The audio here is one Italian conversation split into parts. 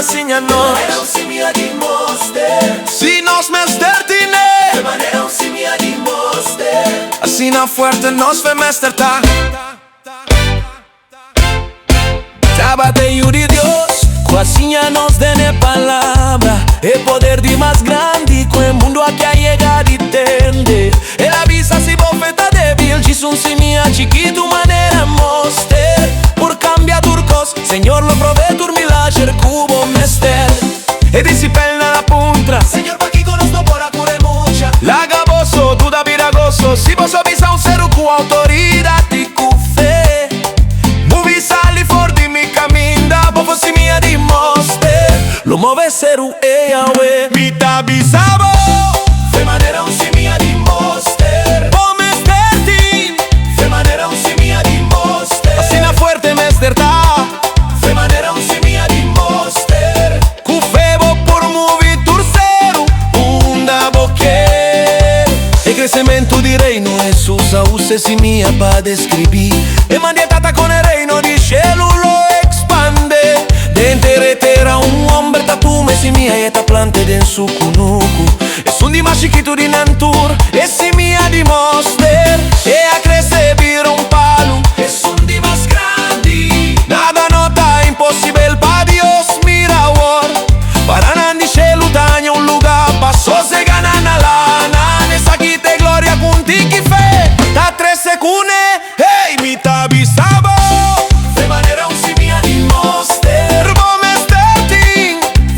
Signanos si mia di moster si nos mestertine de manera si mia di moster así na fuerte nos fe mesterta. Tábate yuri Dios nos dene palabra el poder di más grande que el mundo aquí ha llegado y tende el avisa si bofeta débil ci sun si mia chiquito manera moster por cambia turcos Señor lo prove turmila cer cubo mester e disipelna la puntra Señor pa' aquí conozco por acure mucha la gaboso duda viragoso si vos avisa un ser cu autoridad y cu fe muvi sali for di mi caminda bofo si mia di moster lo muove seru e Yahweh mi tabisabo de manera si mia di moster o mestertin de manera si mia di moster así na fuerte mesterta de manera si mia di moster cu febo por muvi turseru unda boquer e crecimiento di reino Jesús use si mia pa describir e mandiatata con el reino di cielo lo expande dente retera un hombre tatume si mia e ta plante den su cunucu es un di más chiquito di nantur e si mia di moster e a crece vira un palo es un di más grande nada nota imposible pa Dios mira war para nandi cielo taña un lugar paso se gana na lana nessa aquí te gloria puntiki fe ta 3 secune hey mi tabisabo de manera si mia di moster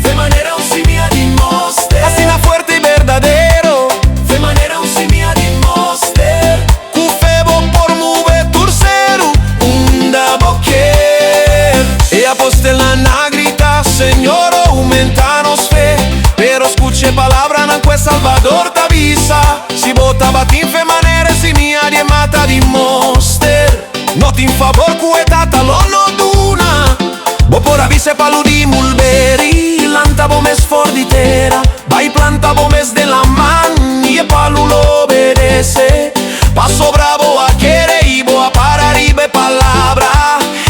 de manera si mia di moster así na fuerte y verdadero de manera si mia di moster cu febo por muve turseru unda boquer e apostela na grita Señor aumentanos fe pero escuche palabra na que Salvador t'avisa si bota batin fe manere si mia di mata di moster no tin favor cuetata lo no duna bo por avise palu di mulberi lanta bomes forditera vai planta bomes de la man y palu lo obedece paso bravo a quiere y boa para arriba palabra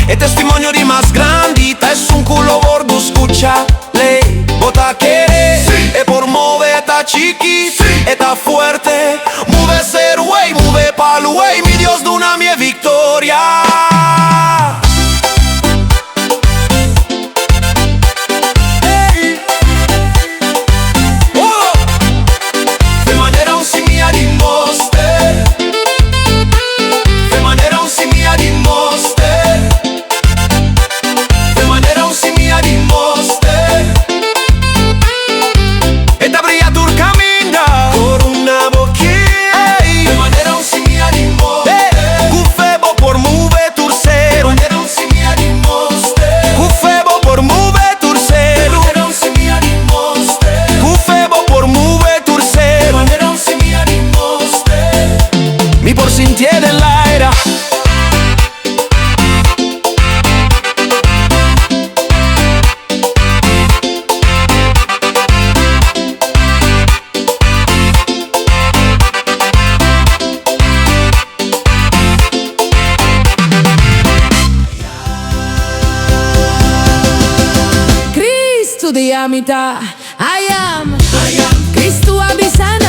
e testimonio di más grandita es un culo bordo escucha ley bota quiere sí. e por move ta chiqui sí. e ta fuerte mueve ser wey mueve palu wey mi Dios duna mia victoria. de manera si mia di moster de manera si mia di moster de manera si mia di moster E da briatur caminda por una boquilla de manera si mia di moster cu febo por muve de turseru manera si mia di moster cu febo por muve de turseru manera si mia di moster cu febo por muve de turseru manera si mia di moster mi por sintie dell'aira Cristo de amita, I am Cristo abisano.